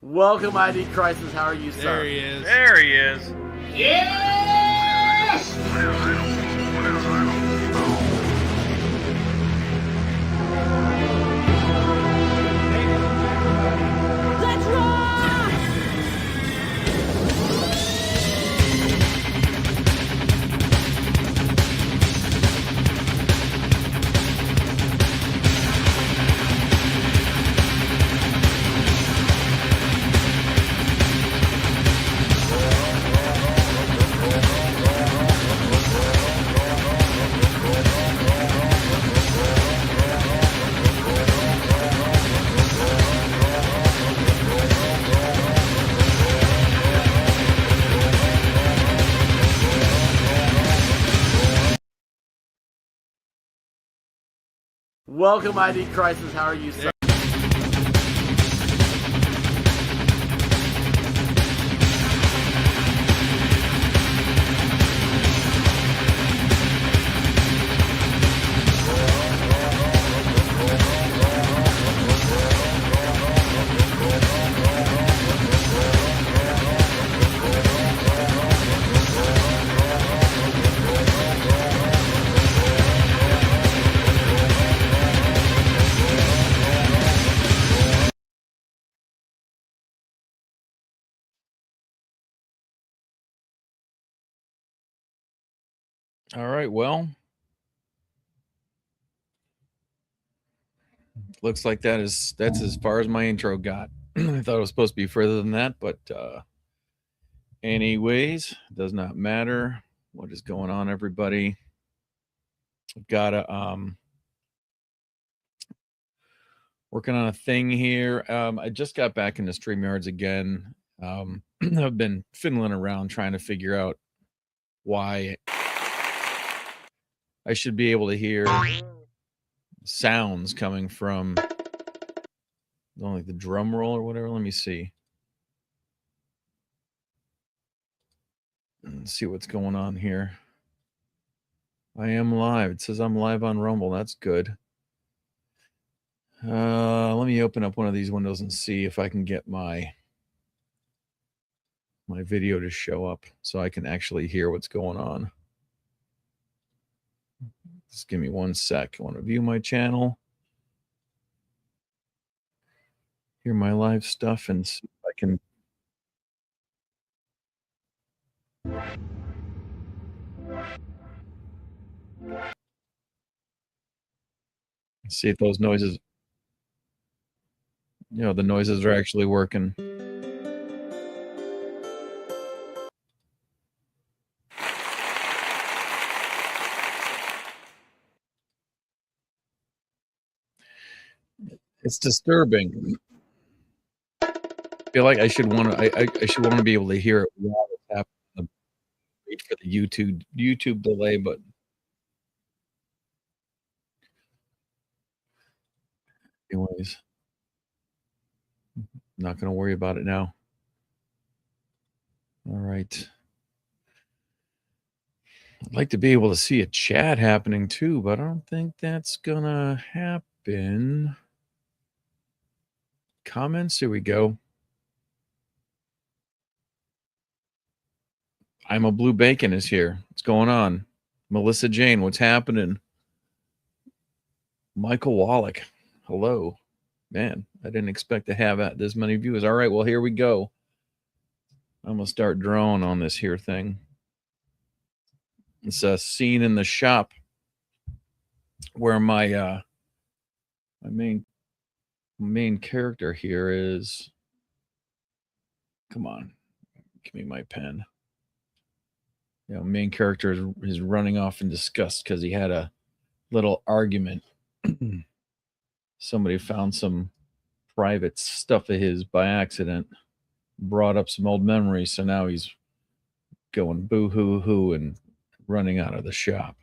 Welcome, ID Crisis. How are you, sir? There he is. There he is. Yes! Let's rock! Welcome, ID Crisis. How are you, sir? All right, well, looks like that's as far as my intro got. I thought it was supposed to be further than that, but anyways, does not matter. What is going on, everybody? I've got a working on a thing here. I just got back into StreamYards again. I've been fiddling around trying to figure out why I should be able to hear sounds coming from like the drum roll or whatever. Let me see. Let's see what's going on here. I am live. It says I'm live on Rumble. That's good. Let me open up one of these windows and see if I can get my video to show up so I can actually hear what's going on. Just give me 1 sec. I want to view my channel, hear my live stuff, and see if I can. See if those noises, the noises are actually working. It's disturbing. I feel like I should want to. I should want to be able to hear it while it's happening. Wait for the YouTube delay, but anyways, not going to worry about it now. All right. I'd like to be able to see a chat happening too, but I don't think that's gonna happen. Comments, here we go. I'm a Blue Bacon is here. What's going on? Melissa Jane, what's happening? Michael Wallach, hello. Man, I didn't expect to have this many viewers. All right, well, here we go. I'm going to start drawing on this here thing. It's a scene in the shop where my main character here is. Come on, give me my pen. Main character is running off in disgust because he had a little argument. Somebody found some private stuff of his by accident, brought up some old memories, so now he's going boo hoo hoo and running out of the shop.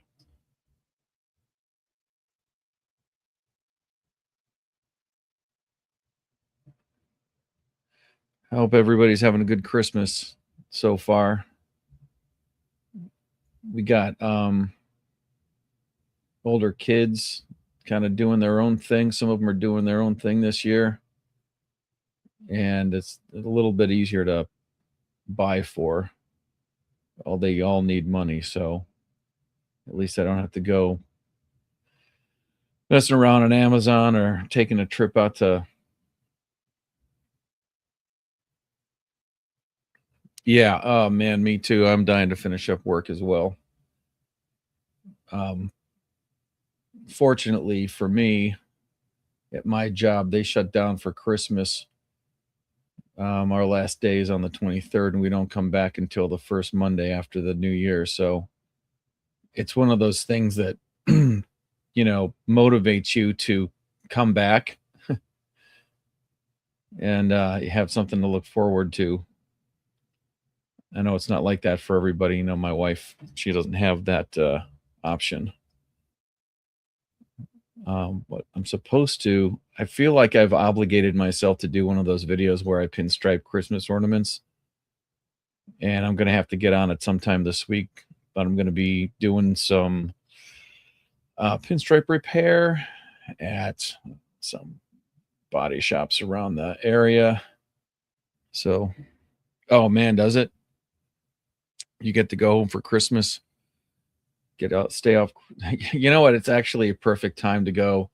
I hope everybody's having a good Christmas so far. We got older kids kind of doing their own thing. Some of them are doing their own thing this year. and it's a little bit easier to buy for. They all need money, so at least I don't have to go messing around on Amazon or taking a trip out to. Yeah, oh man, me too. I'm dying to finish up work as well. Fortunately for me, at my job, they shut down for Christmas. Our last day is on the 23rd, and we don't come back until the first Monday after the new year. So it's one of those things that, motivates you to come back and you have something to look forward to. I know it's not like that for everybody. My wife, she doesn't have that option. But I'm supposed to. I feel like I've obligated myself to do one of those videos where I pinstripe Christmas ornaments, and I'm going to have to get on it sometime this week. But I'm going to be doing some pinstripe repair at some body shops around the area. So, oh man, does it? You get to go home for Christmas, get out, stay off. You know what? It's actually a perfect time to go,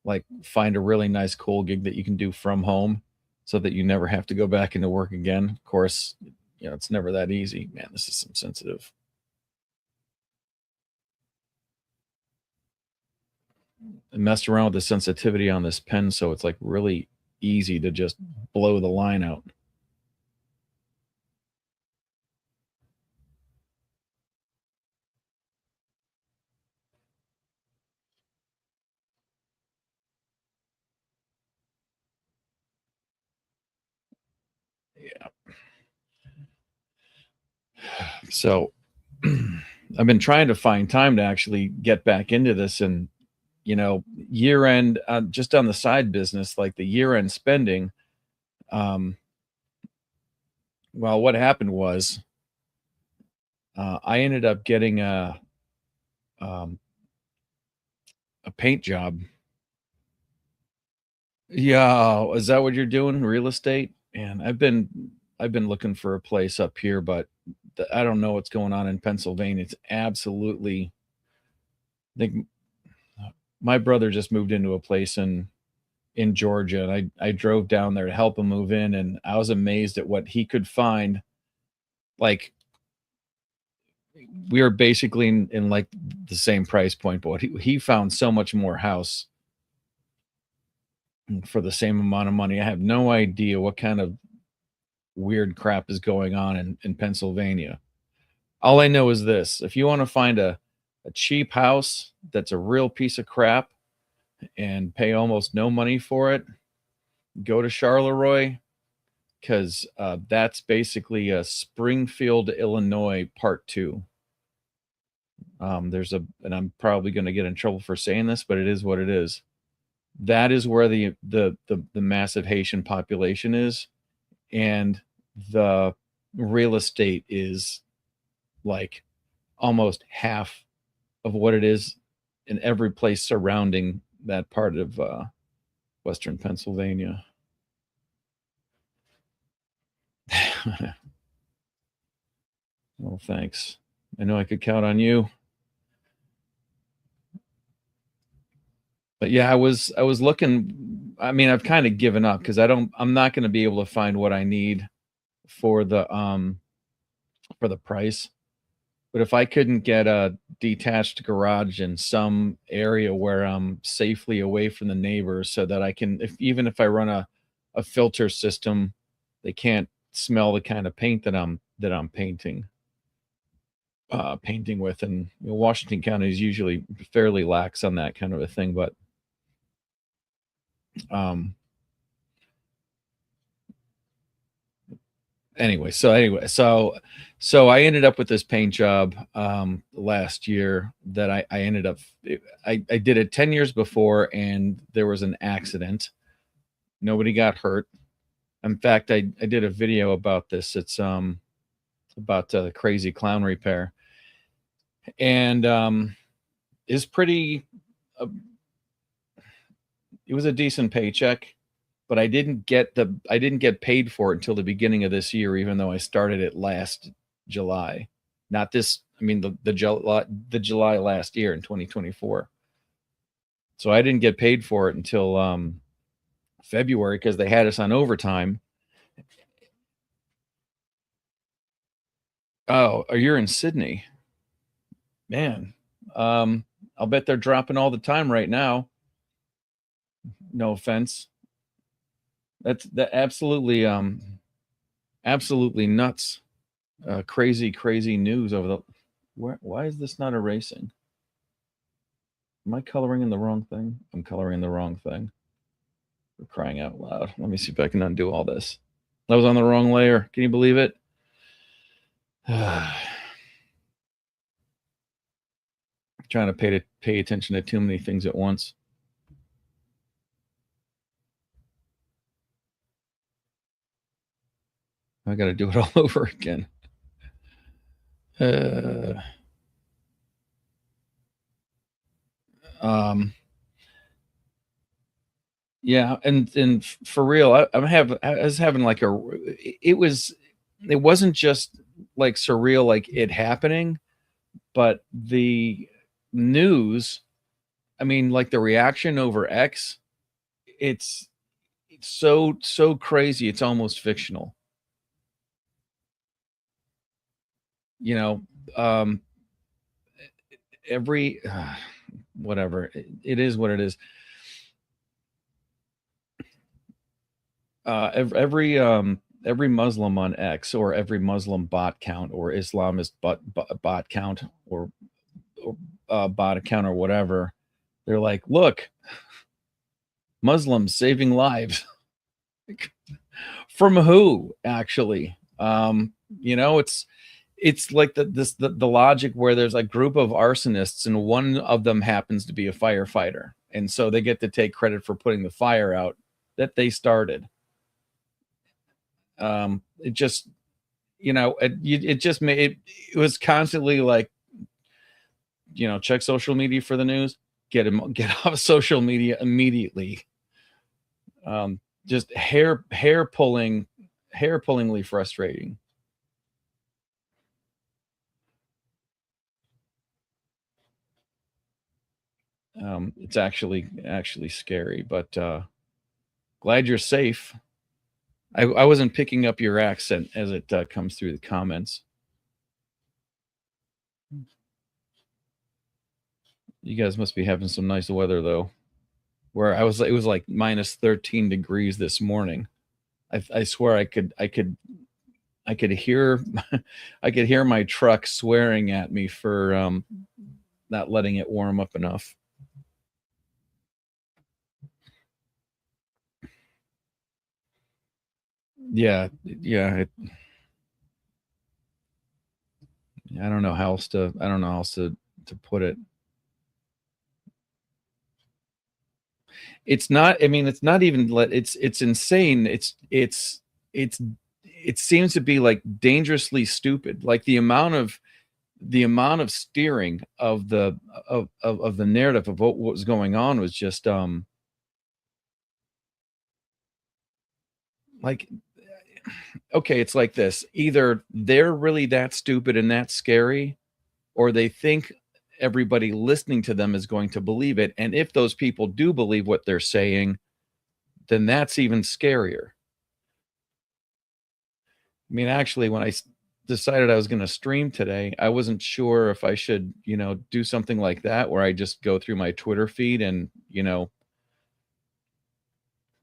like, find a really nice, cool gig that you can do from home so that you never have to go back into work again. Of course, it's never that easy. Man, this is some sensitive. I messed around with the sensitivity on this pen, so it's like really easy to just blow the line out. Yeah. So I've been trying to find time to actually get back into this, and year end, just on the side business, like the year end spending. Well, what happened was I ended up getting um, a paint job. Yeah, is that what you're doing? Real estate? And I've been looking for a place up here, but I don't know what's going on in Pennsylvania. It's absolutely. I think my brother just moved into a place in Georgia, and I drove down there to help him move in, and I was amazed at what he could find. Like, we are basically in like the same price point, but he found so much more house for the same amount of money. I have no idea what kind of weird crap is going on in Pennsylvania. All I know is this: if you want to find a cheap house that's a real piece of crap and pay almost no money for it, go to Charleroi, because that's basically a Springfield, Illinois Part 2. And I'm probably going to get in trouble for saying this, but it is what it is. That is where the massive Haitian population is, and the real estate is like almost half of what it is in every place surrounding that part of Western Pennsylvania. Well, thanks. I know I could count on you. But yeah, I was looking. I mean, I've kind of given up because I'm not going to be able to find what I need for the price. But if I couldn't get a detached garage in some area where I'm safely away from the neighbors, so that I can, even if I run a filter system, they can't smell the kind of paint that I'm painting with. And Washington County is usually fairly lax on that kind of a thing, but anyway, so I ended up with this paint job last year that I ended up. I did it 10 years before, and there was an accident. Nobody got hurt. In fact, I did a video about this. It's about the crazy clown repair, and is pretty. It was a decent paycheck. but I didn't get paid for it until the beginning of this year, even though I started it last July. Not this, I mean the July last year in 2024. So I didn't get paid for it until February because they had us on overtime. Oh, you're in Sydney. Man. I'll bet they're dropping all the time right now. No offense. That's absolutely absolutely nuts. Crazy news over the why is this not erasing? Am I coloring in the wrong thing? I'm coloring in the wrong thing. For crying out loud. Let me see if I can undo all this. I was on the wrong layer. Can you believe it? Trying to pay attention to too many things at once. I got to do it all over again. Yeah, and for real, I was having like it wasn't just like surreal, like it happening, but the news. I mean, like the reaction over X, it's so crazy. It's almost fictional. You know, every whatever it is, what it is. Every Muslim on X or every Muslim bot count or Islamist bot count or bot account or whatever, they're like, look, Muslims saving lives. From who, actually? It's like the logic where there's a group of arsonists and one of them happens to be a firefighter, and so they get to take credit for putting the fire out that they started. It just, it just made it was constantly like, check social media for the news, get off social media immediately. Just hair pullingly frustrating. It's actually scary, but glad you're safe. I wasn't picking up your accent as it comes through the comments. You guys must be having some nice weather though. Where it was like minus 13 degrees this morning. I swear I could hear I could hear my truck swearing at me for not letting it warm up enough. Yeah. I don't know how else to put it. It's not, I mean, it's not even it's insane. It seems to be like dangerously stupid. Like the amount of steering of the narrative of what was going on was just like, okay, it's like this. Either they're really that stupid and that scary, or they think everybody listening to them is going to believe it. And if those people do believe what they're saying, then that's even scarier. I mean, actually, when I decided I was going to stream today, I wasn't sure if I should, do something like that where I just go through my Twitter feed and,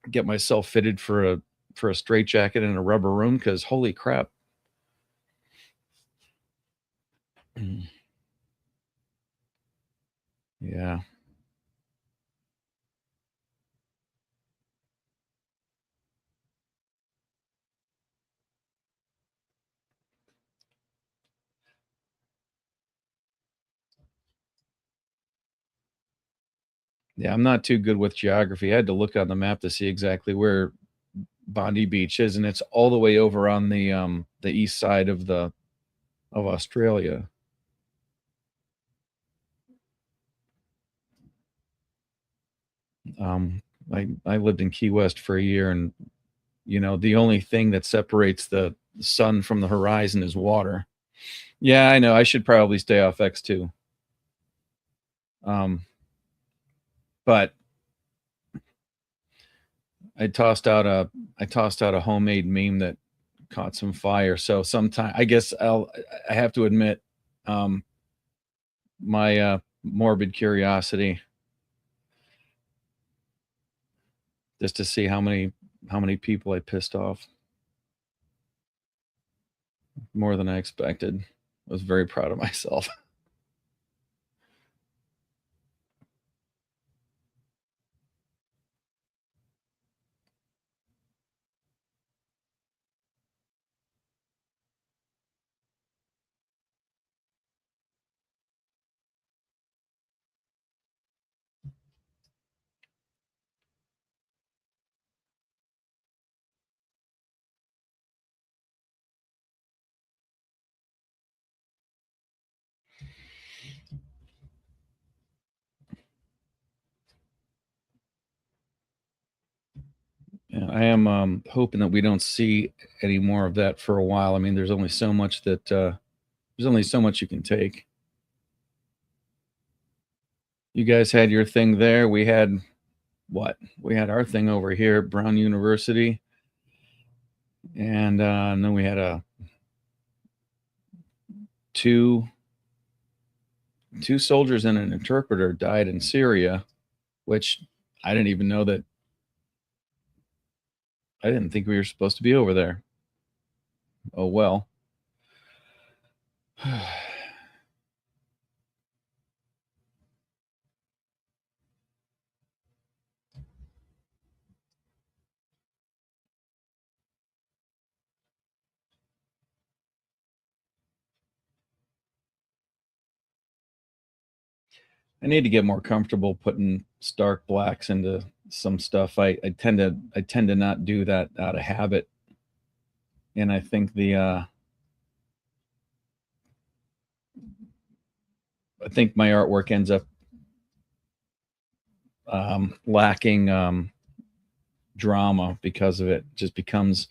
get myself fitted for a straitjacket in a rubber room, because holy crap. Yeah. Yeah, I'm not too good with geography. I had to look on the map to see exactly where Bondi Beach is, and it's all the way over on the east side of Australia. I lived in Key West for a year, and the only thing that separates the sun from the horizon is water. Yeah, I know. I should probably stay off X2. But I tossed out a homemade meme that caught some fire. So sometime I guess I have to admit, my morbid curiosity, just to see how many people I pissed off. More than I expected. I was very proud of myself. Yeah, I am hoping that we don't see any more of that for a while. I mean, there's only so much you can take. You guys had your thing there. We had what? We had our thing over here at Brown University, and then we had two soldiers and an interpreter died in Syria, which I didn't even know that. I didn't think we were supposed to be over there. Oh well. I need to get more comfortable putting stark blacks into some stuff. I tend to not do that out of habit, and I think my artwork ends up lacking drama because of it. Just becomes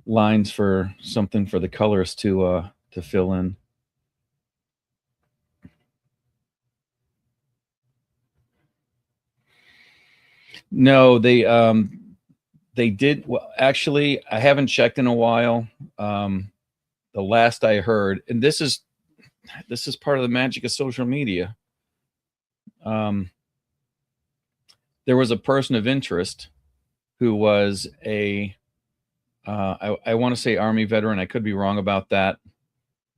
lines for something for the colorist to fill in. No, they did. Well, actually, I haven't checked in a while. The last I heard, and this is part of the magic of social media. There was a person of interest who was I want to say Army veteran. I could be wrong about that,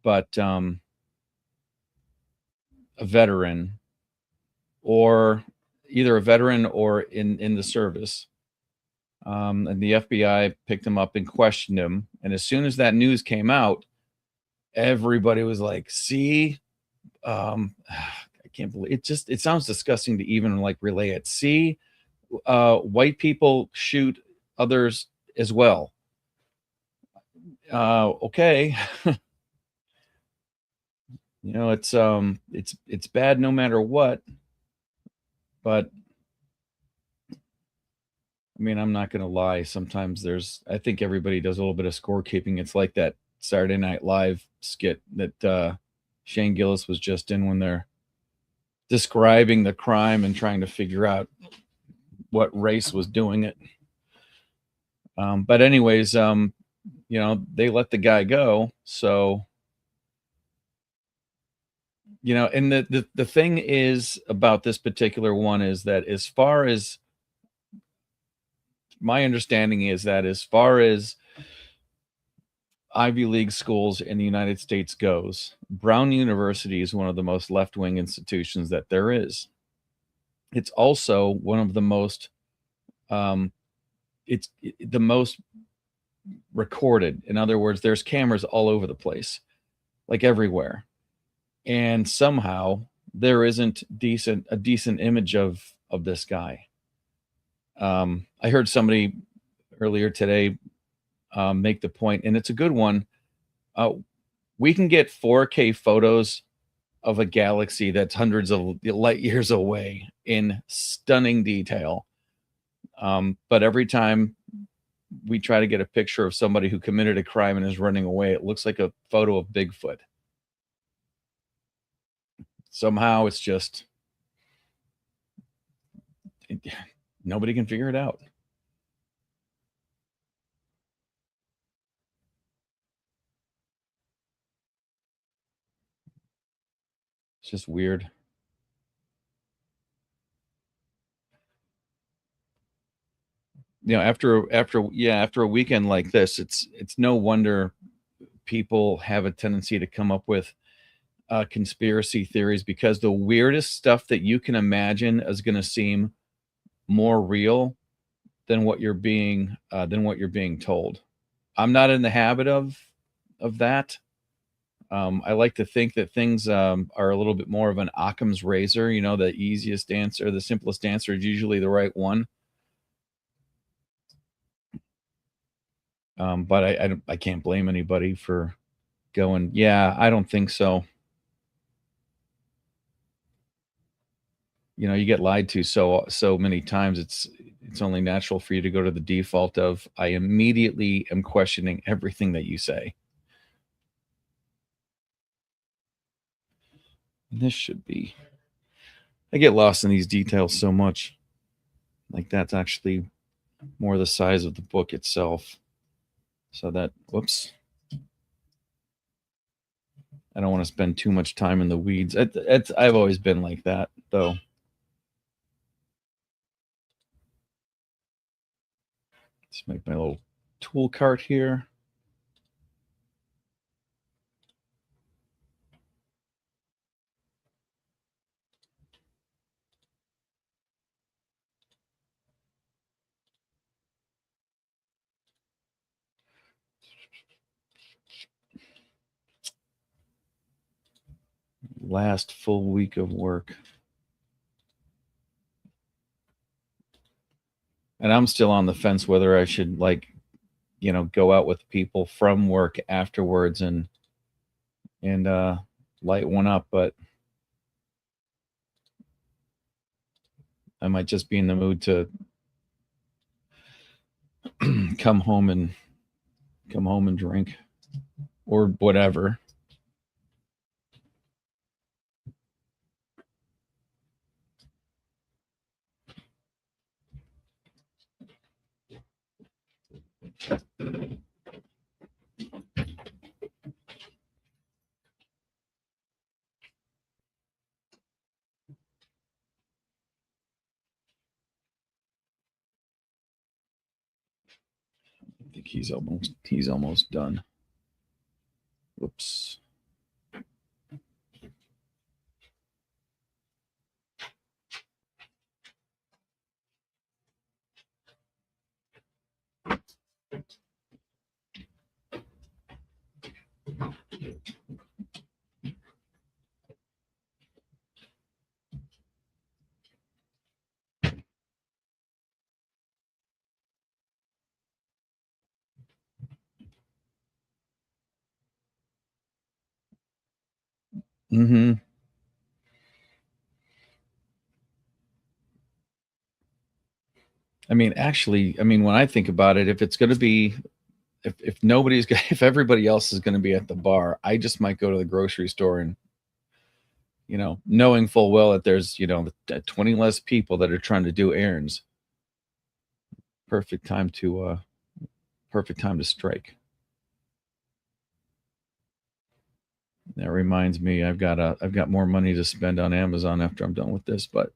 but a veteran, or either a veteran or in the service. And the FBI picked him up and questioned him. And as soon as that news came out, everybody was like, see, I can't believe it. It sounds disgusting to even like relay it. See, white people shoot others as well. Okay. It's bad no matter what. But I mean, I'm not going to lie. Sometimes I think everybody does a little bit of scorekeeping. It's like that Saturday Night Live skit that Shane Gillis was just in, when they're describing the crime and trying to figure out what race was doing it. But anyways, they let the guy go. So, and the thing is about this particular one is that, as far as my understanding is, that as far as Ivy League schools in the United States goes, Brown University is one of the most left-wing institutions that there is. It's also one of the most, it's the most recorded. In other words, there's cameras all over the place, like everywhere. And somehow there isn't a decent image of this guy. I heard somebody earlier today make the point, and it's a good one. We can get 4K photos of a galaxy that's hundreds of light years away in stunning detail. But every time we try to get a picture of somebody who committed a crime and is running away, it looks like a photo of Bigfoot. Somehow it's just nobody can figure it out. It's just weird. After a weekend like this, it's no wonder people have a tendency to come up with conspiracy theories, because the weirdest stuff that you can imagine is going to seem more real than what you're being told. I'm not in the habit of that. I like to think that things are a little bit more of an Occam's razor. The easiest answer, the simplest answer is usually the right one. But I can't blame anybody for going, yeah, I don't think so. You get lied to so many times. It's only natural for you to go to the default of, I immediately am questioning everything that you say. And this should be, I get lost in these details so much. Like, that's actually more the size of the book itself. So that, whoops. I don't want to spend too much time in the weeds. I've always been like that, though. Let's make my little tool cart here. Last full week of work. And I'm still on the fence whether I should, go out with people from work afterwards and light one up, but I might just be in the mood to come home and drink or whatever. I think he's almost done. Whoops. Mm-hmm. When I think about it, if it's going to be, if nobody's, if everybody else is going to be at the bar, I just might go to the grocery store and, knowing full well that there's, 20 less people that are trying to do errands. Perfect time to strike. That reminds me, I've got more money to spend on Amazon after I'm done with this, but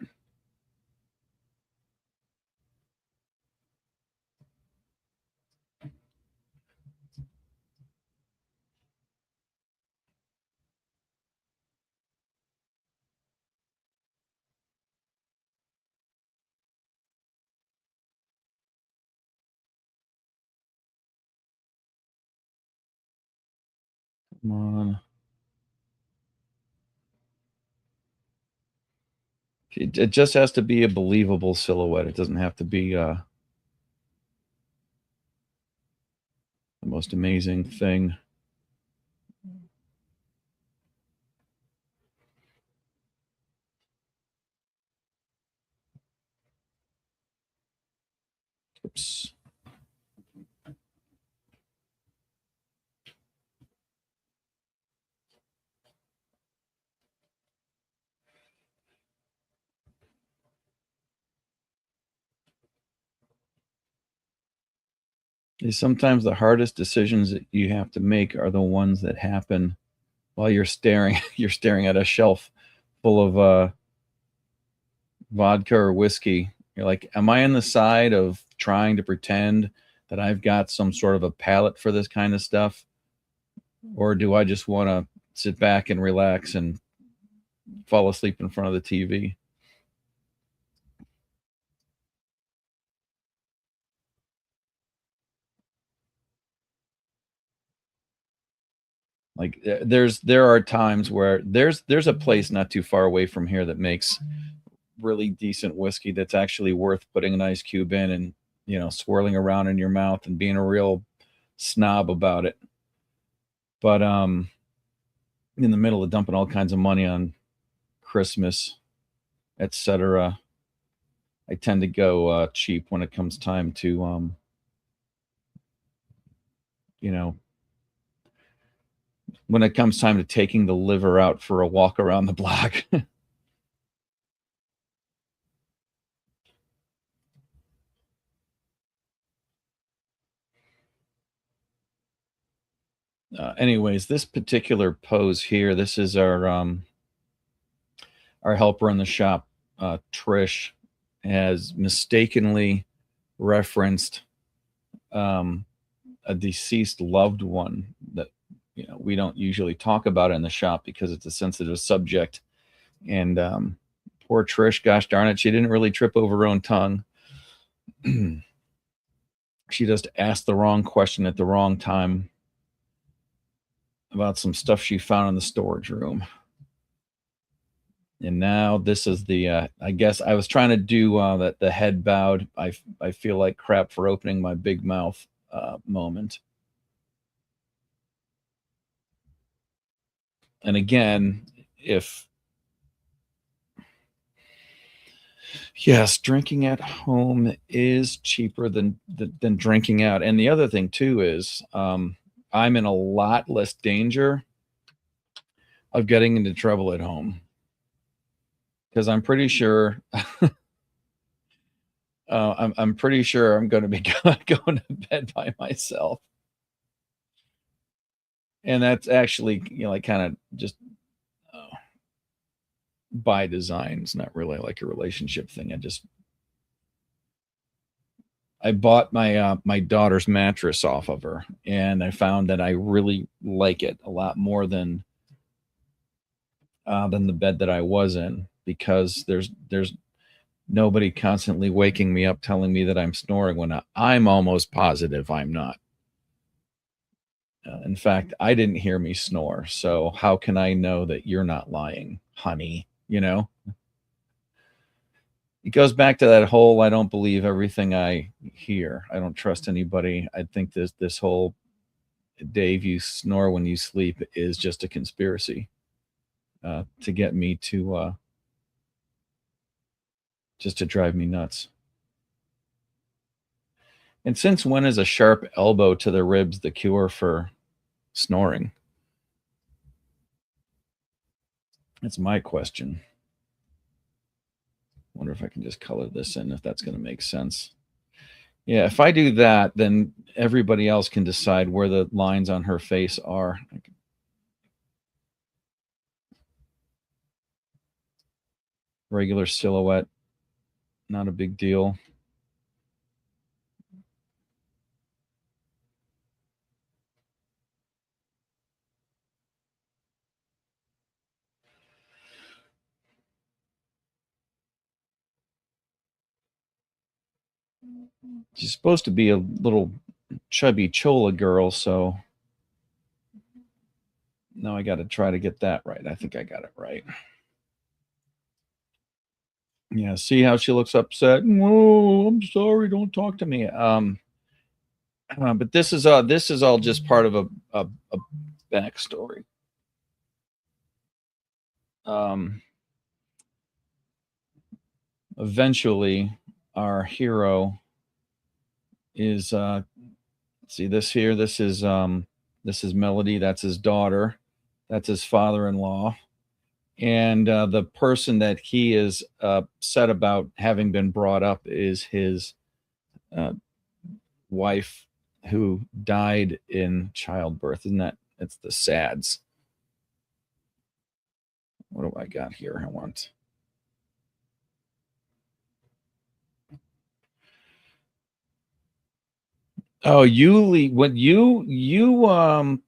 come on. It just has to be a believable silhouette. It doesn't have to be the most amazing thing. Whoops. Sometimes the hardest decisions that you have to make are the ones that happen while you're staring at a shelf full of vodka or whiskey. You're like, am I on the side of trying to pretend that I've got some sort of a palate for this kind of stuff? Or do I just want to sit back and relax and fall asleep in front of the TV? Like there are times where there's a place not too far away from here that makes really decent whiskey that's actually worth putting an ice cube in and, you know, swirling around in your mouth and being a real snob about it. But in the middle of dumping all kinds of money on Christmas, etc., I tend to go cheap when it comes time to you know, when it comes time to taking the liver out for a walk around the block. Anyways, this particular pose here, this is our helper in the shop, Trish, has mistakenly referenced a deceased loved one that, you know, we don't usually talk about in the shop because it's a sensitive subject. And poor Trish, gosh darn it, she didn't really trip over her own tongue. She just asked the wrong question at the wrong time about some stuff she found in the storage room. And now this is the I guess I was trying to do that the head bowed. I feel like crap for opening my big mouth moment. And again, if yes, drinking at home is cheaper than drinking out. And the other thing too is I'm in a lot less danger of getting into trouble at home because I'm pretty sure I'm pretty sure I'm going to be going to bed by myself. And that's actually, you know, like kind of just by design. It's not really like a relationship thing. I bought my my daughter's mattress off of her, and I found that I really like it a lot more than the bed that I was in, because there's nobody constantly waking me up telling me that I'm snoring when I'm almost positive I'm not. In fact, I didn't hear me snore, so how can I know that you're not lying, honey? You know, it goes back to that whole I don't believe everything I hear. I don't trust anybody. I think this whole Dave, you snore when you sleep is just a conspiracy to get me to just to drive me nuts. And since when is a sharp elbow to the ribs the cure for snoring? That's my question. Wonder if I can just color this in, if that's going to make sense. Yeah, if I do that, then everybody else can decide where the lines on her face are. Regular silhouette, not a big deal. She's supposed to be a little chubby chola girl, so now I got to try to get that right. I think I got it right. Yeah, see how she looks upset. Whoa, I'm sorry, don't talk to me. But this is all just part of a backstory. Eventually, our hero is see this here. This is Melody. That's his daughter. That's his father-in-law. And the person that he is upset about having been brought up is his wife, who died in childbirth. Isn't that? It's the SADS. What do I got here? I want. Oh, when you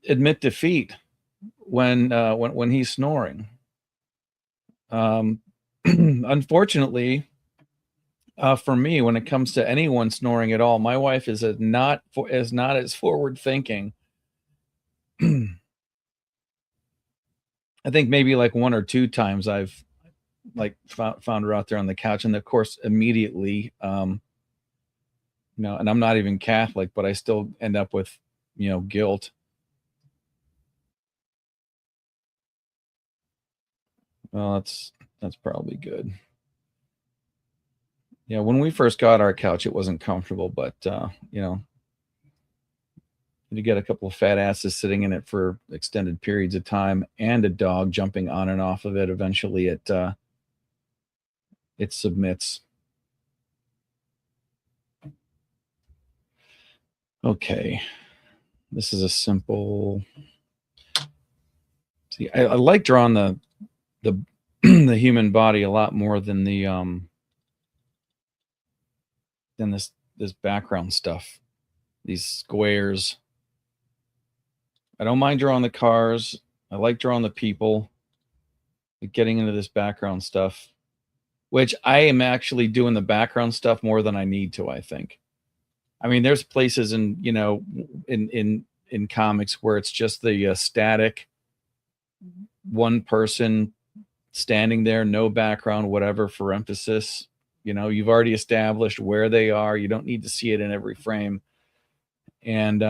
admit defeat when he's snoring. Unfortunately, for me, when it comes to anyone snoring at all, my wife is not as forward thinking. I think maybe like one or two times I've like found her out there on the couch, and of course immediately, and I'm not even Catholic, but I still end up with, guilt. Well, that's probably good. Yeah, when we first got our couch, it wasn't comfortable, but you get a couple of fat asses sitting in it for extended periods of time, and a dog jumping on and off of it. Eventually, it submits. Okay, this is a simple. See, I like drawing the the human body a lot more than this background stuff. These squares. I don't mind drawing the cars. I like drawing the people. But getting into this background stuff, which I am actually doing the background stuff more than I need to, I think. I mean, there's places in comics where it's just the static one person standing there, no background, whatever, for emphasis. You've already established where they are. You don't need to see it in every frame. And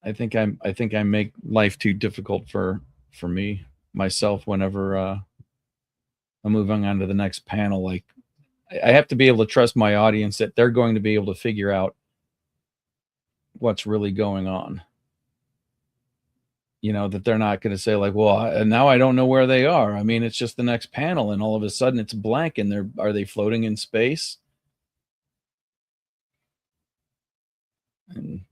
I think I make life too difficult for myself whenever I'm moving on to the next panel. Like, I have to be able to trust my audience that they're going to be able to figure out what's really going on. That they're not going to say like, well, now I don't know where they are. I mean, it's just the next panel, and all of a sudden it's blank, and are they floating in space? And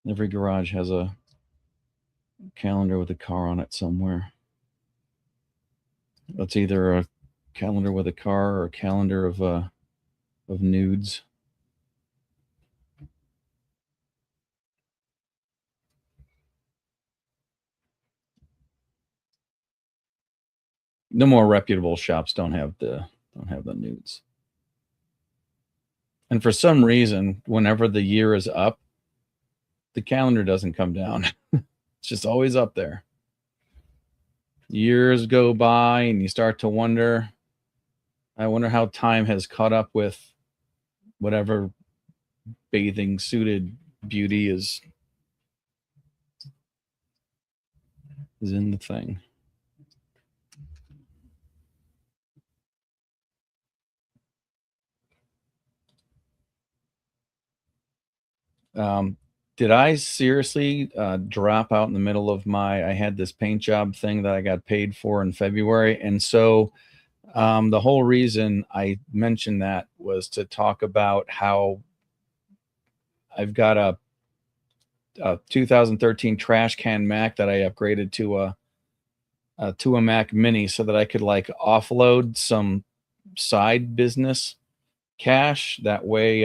every garage has a calendar with a car on it somewhere. It's either a calendar with a car or a calendar of nudes. The more reputable shops don't have the nudes. And for some reason, whenever the year is up, the calendar doesn't come down. It's just always up there. Years go by, and you start to wonder. I wonder how time has caught up with whatever bathing suited beauty is in the thing. Did I seriously drop out in the middle of I had this paint job thing that I got paid for in February. And so the whole reason I mentioned that was to talk about how I've got a 2013 trash can Mac that I upgraded to a Mac Mini, so that I could like offload some side business cash. That way,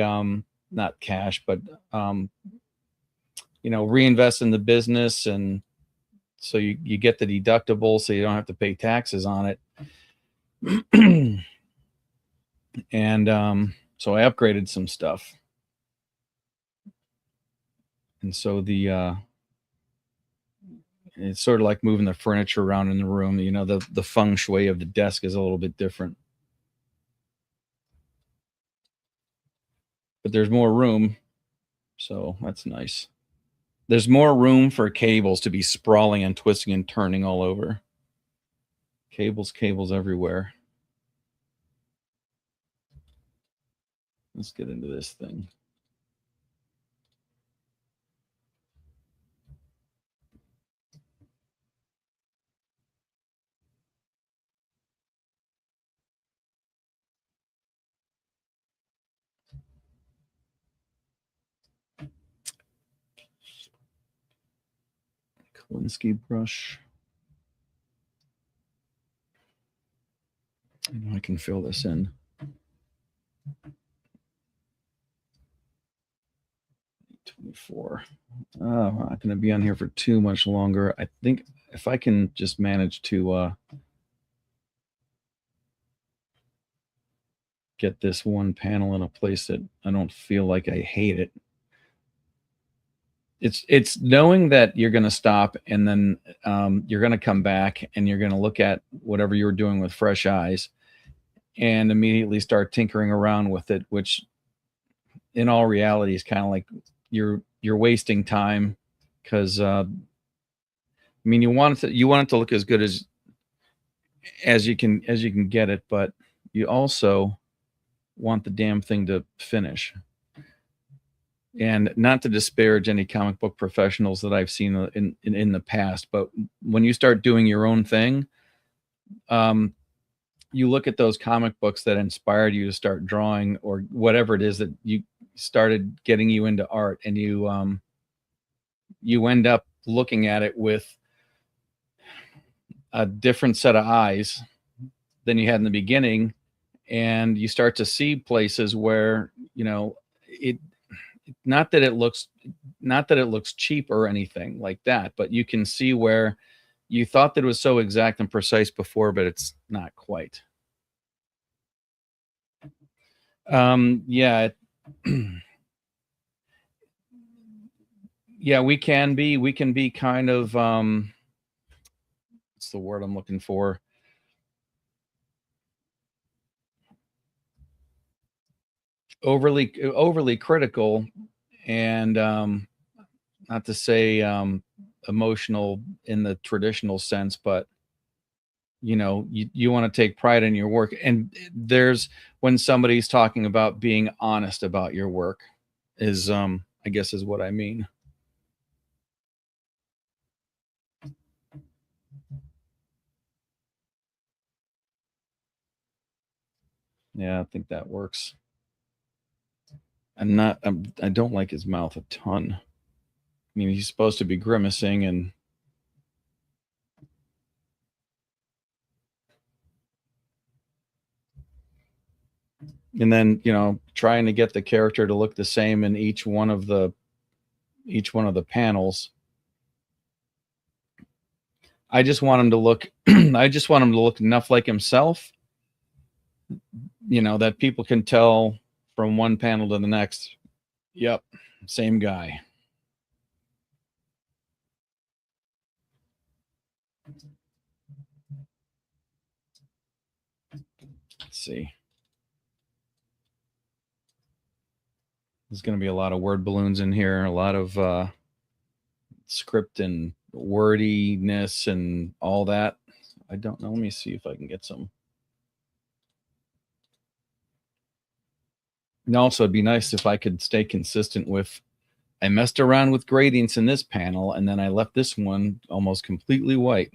not cash, but reinvest in the business, and so you get the deductible, so you don't have to pay taxes on it. And so I upgraded some stuff, And so it's sort of like moving the furniture around in the room. You know, the feng shui of the desk is a little bit different. But there's more room, so that's nice. There's more room for cables to be sprawling and twisting and turning all over. Cables everywhere. Let's get into this thing. Kolinsky brush. I know I can fill this in. 24. I'm not going to be on here for too much longer. I think if I can just manage to get this one panel in a place that I don't feel like I hate it. It's knowing that you're going to stop and then you're going to come back and you're going to look at whatever you were doing with fresh eyes and immediately start tinkering around with it, which in all reality is kind of like you're wasting time because I mean you want it to look as good as you can get it, but you also want the damn thing to finish. And not to disparage any comic book professionals that I've seen in the past, but when you start doing your own thing, you look at those comic books that inspired you to start drawing or whatever it is that you started getting you into art, and you end up looking at it with a different set of eyes than you had in the beginning, and you start to see places where, you know, not that it looks cheap or anything like that, but you can see where you thought that it was so exact and precise before, but it's not quite. Yeah. Yeah, we can be kind of what's the word I'm looking for? Overly critical, and not to say emotional in the traditional sense, but you know, you want to take pride in your work. And there's when somebody's talking about being honest about your work is I guess is what I mean. Yeah, I think that works. I don't like his mouth a ton. I mean, he's supposed to be grimacing, and then, you know, trying to get the character to look the same in each one of the panels. I just want him to look enough like himself, you know, that people can tell from one panel to the next, yep, same guy. Let's see. There's going to be a lot of word balloons in here, a lot of script and wordiness and all that. I don't know. Let me see if I can get some. And also, it'd be nice if I could stay consistent with, I messed around with gradients in this panel, and then I left this one almost completely white.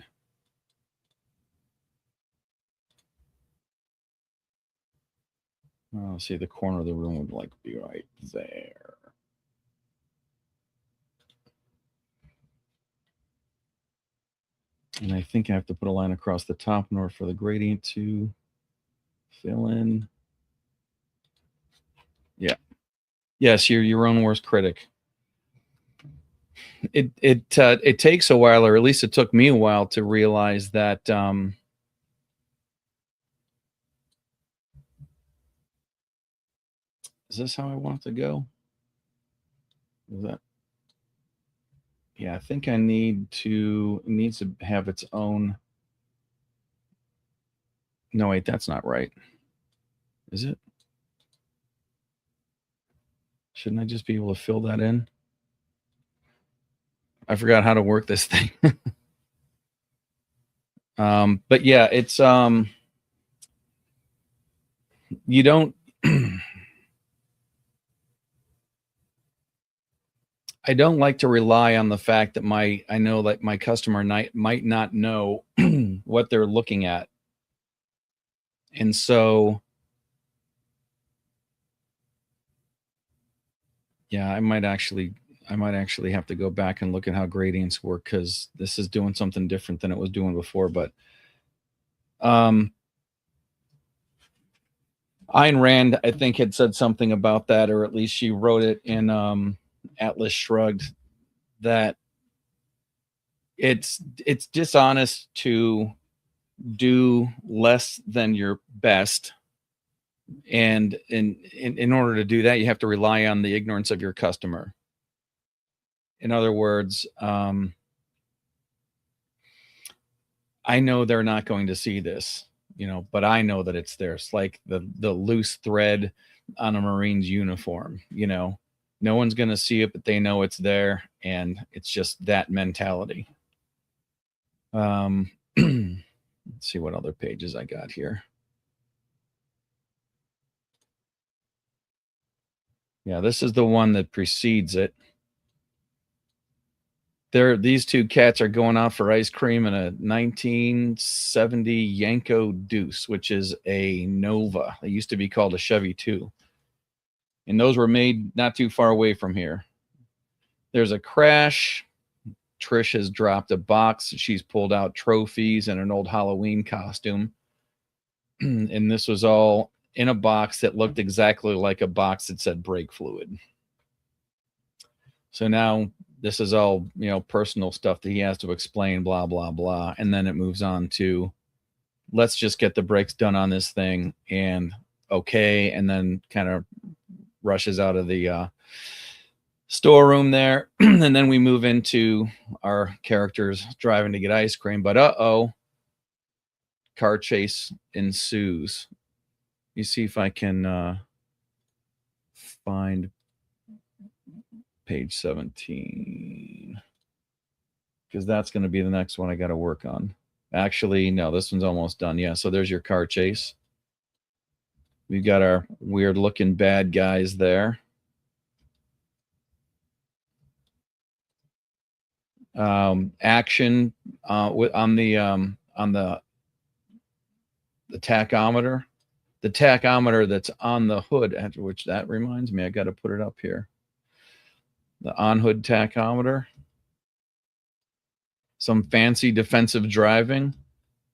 Oh, see, the corner of the room would like be right there. And I think I have to put a line across the top in order for the gradient to fill in. Yeah. Yes, you're your own worst critic. It takes a while, or at least it took me a while to realize that is this how I want it to go? Is that Yeah, I think I need to, it needs to have its own. No, wait, that's not right. Is it? Shouldn't I just be able to fill that in? I forgot how to work this thing. But yeah, it's you don't I don't like to rely on the fact that I know that my customer might not know what they're looking at. And so yeah, I might actually have to go back and look at how gradients work, because this is doing something different than it was doing before. But Ayn Rand, I think, had said something about that, or at least she wrote it in Atlas Shrugged, that it's dishonest to do less than your best, and in order to do that, you have to rely on the ignorance of your customer. In other words, I know they're not going to see this, but I know that it's there. It's like the loose thread on a Marine's uniform. No one's going to see it, but they know it's there, and it's just that mentality. Let's see what other pages I got here. Yeah, this is the one that precedes it. These two cats are going out for ice cream in a 1970 Yanko Deuce, which is a Nova. It used to be called a Chevy 2. And those were made not too far away from here. There's a crash. Trish has dropped a box. She's pulled out trophies and an old Halloween costume. And this was all in a box that looked exactly like a box that said brake fluid. So now this is all, personal stuff that he has to explain, blah, blah, blah. And then it moves on to, let's just get the brakes done on this thing, and okay. And then kind of rushes out of the storeroom there. And then we move into our characters driving to get ice cream. But car chase ensues. You see if I can find page 17, because that's going to be the next one I got to work on. Actually, no, this one's almost done. Yeah, so there's your car chase. We've got our weird looking bad guys there. Action on the tachometer. The tachometer that's on the hood, which that reminds me, I got to put it up here. The on-hood tachometer. Some fancy defensive driving.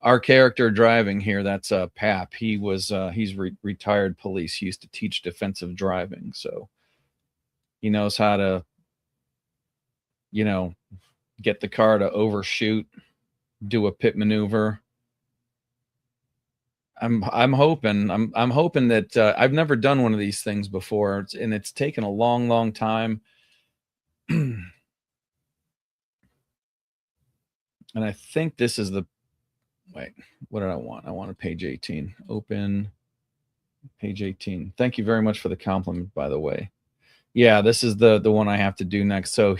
Our character driving here, that's Pap. He's retired police. He used to teach defensive driving, so he knows how to, get the car to overshoot, do a pit maneuver. I'm hoping that I've never done one of these things before, and it's taken a long time. And I think this is wait, what did I want? I wanted page 18. Open page 18. Thank you very much for the compliment, by the way. Yeah, this is the one I have to do next. So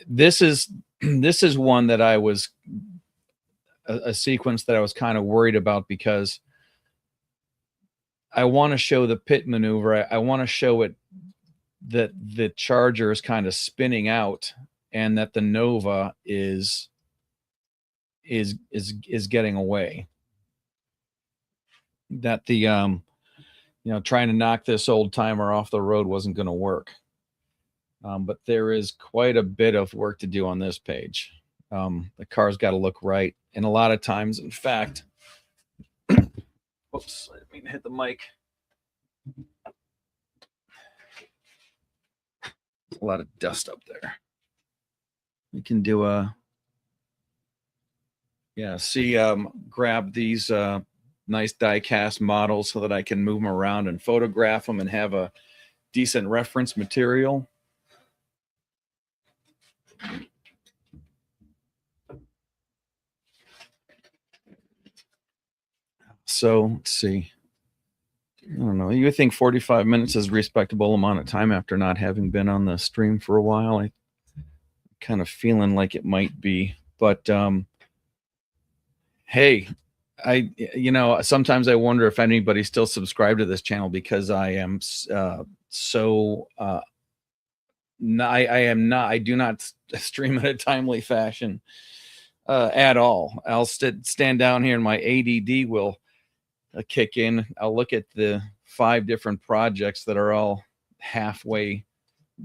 this is one that I was a sequence that I was kind of worried about, because I want to show the pit maneuver. I want to show it that the Charger is kind of spinning out, and that the Nova is getting away. That the trying to knock this old timer off the road wasn't going to work. But there is quite a bit of work to do on this page. The car's got to look right, and a lot of times, in fact, oops, I didn't mean to hit the mic. A lot of dust up there. We can do grab these nice die-cast models so that I can move them around and photograph them and have a decent reference material. So let's see. I don't know. You would think 45 minutes is a respectable amount of time after not having been on the stream for a while. I kind of feeling like it might be, but hey, sometimes I wonder if anybody's still subscribed to this channel, because I am I do not stream in a timely fashion at all. I'll stand down here and my ADD will kick in. I'll look at the 5 different projects that are all halfway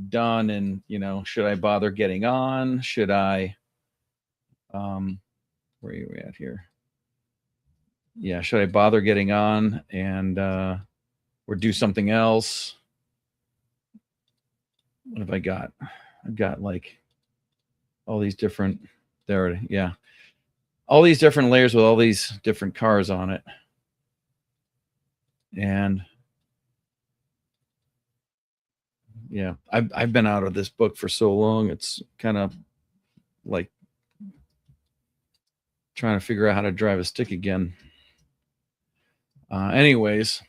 done, and should I bother getting on? Should I where are you at here? Yeah, should I bother getting on and or do something else? What have I got? I've got like all these different all these different layers with all these different cars on it. And yeah, I've been out of this book for so long, it's kind of like trying to figure out how to drive a stick again. Anyways,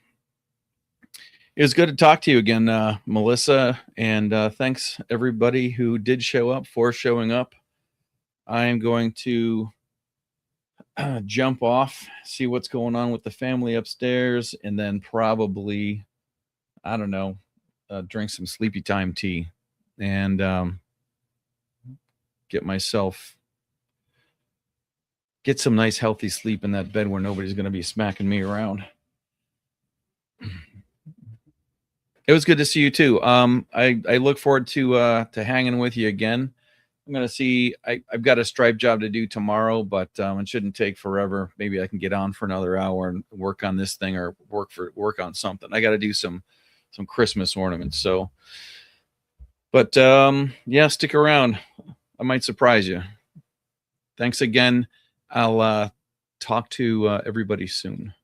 it was good to talk to you again, Melissa, and thanks everybody who did show up for showing up. I am going to jump off, see what's going on with the family upstairs, and then probably, I don't know, drink some sleepy time tea and get some nice healthy sleep in that bed where nobody's going to be smacking me around. It was good to see you too. I look forward to hanging with you again. I'm going to see, I've got a stripe job to do tomorrow, but it shouldn't take forever. Maybe I can get on for another hour and work on this thing, or work on something. I got to do some Christmas ornaments. So, but yeah, stick around. I might surprise you. Thanks again. I'll talk to everybody soon.